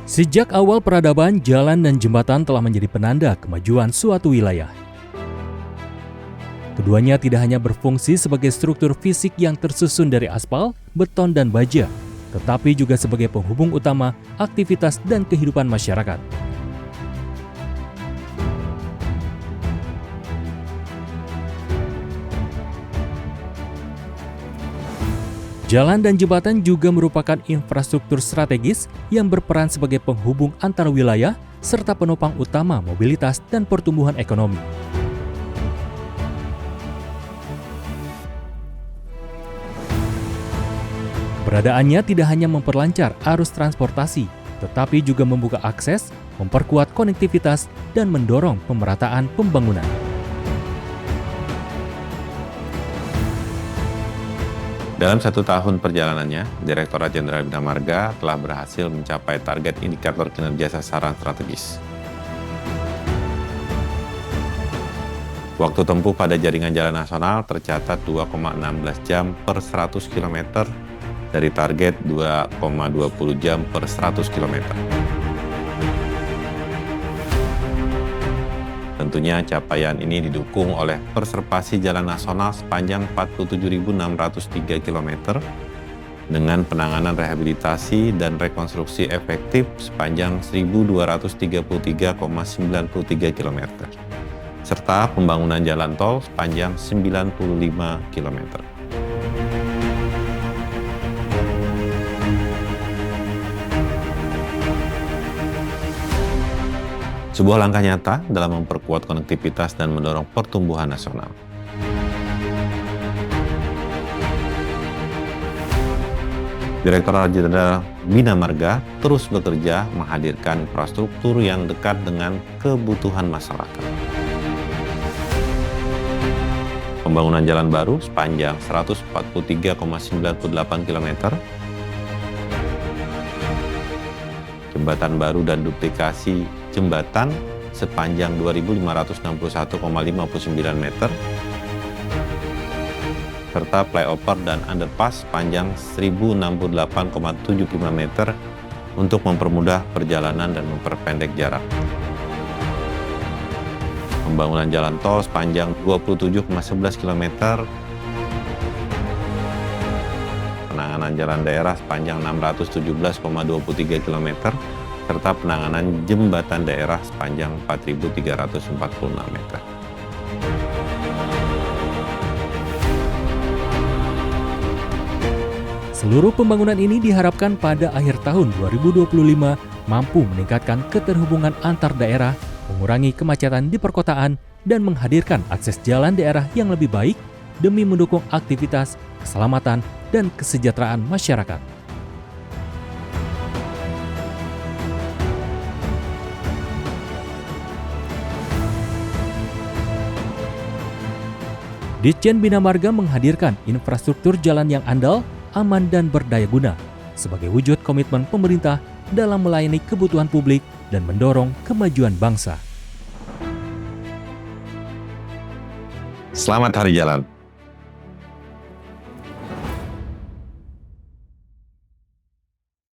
Sejak awal peradaban, jalan dan jembatan telah menjadi penanda kemajuan suatu wilayah. Keduanya tidak hanya berfungsi sebagai struktur fisik yang tersusun dari aspal, beton, dan baja, tetapi juga sebagai penghubung utama aktivitas dan kehidupan masyarakat. Jalan dan jembatan juga merupakan infrastruktur strategis yang berperan sebagai penghubung antar wilayah serta penopang utama mobilitas dan pertumbuhan ekonomi. Keberadaannya tidak hanya memperlancar arus transportasi, tetapi juga membuka akses, memperkuat konektivitas, dan mendorong pemerataan pembangunan. Dalam 1 tahun perjalanannya, Direktorat Jenderal Bina Marga telah berhasil mencapai target indikator kinerja sasaran strategis. Waktu tempuh pada jaringan jalan nasional tercatat 2,16 jam per 100 km dari target 2,20 jam per 100 km. Tentunya capaian ini didukung oleh perservasi jalan nasional sepanjang 47.603 km dengan penanganan rehabilitasi dan rekonstruksi efektif sepanjang 1.233,93 km serta pembangunan jalan tol sepanjang 95 km. Sebuah langkah nyata dalam memperkuat konektivitas dan mendorong pertumbuhan nasional. Direktorat Jenderal Bina Marga terus bekerja menghadirkan infrastruktur yang dekat dengan kebutuhan masyarakat. Pembangunan jalan baru sepanjang 143,98 km, jembatan baru dan duplikasi jembatan sepanjang 2.561,59 meter, serta flyover dan underpass sepanjang 1.068,75 meter untuk mempermudah perjalanan dan memperpendek jarak. Pembangunan jalan tol sepanjang 27,11 km, penanganan jalan daerah sepanjang 617,23 km, serta penanganan jembatan daerah sepanjang 4.346 meter. Seluruh pembangunan ini diharapkan pada akhir tahun 2025 mampu meningkatkan keterhubungan antar daerah, mengurangi kemacetan di perkotaan, dan menghadirkan akses jalan daerah yang lebih baik demi mendukung aktivitas, keselamatan, dan kesejahteraan masyarakat. Ditjen Bina Marga menghadirkan infrastruktur jalan yang andal, aman, dan berdaya guna sebagai wujud komitmen pemerintah dalam melayani kebutuhan publik dan mendorong kemajuan bangsa. Selamat Hari Jalan.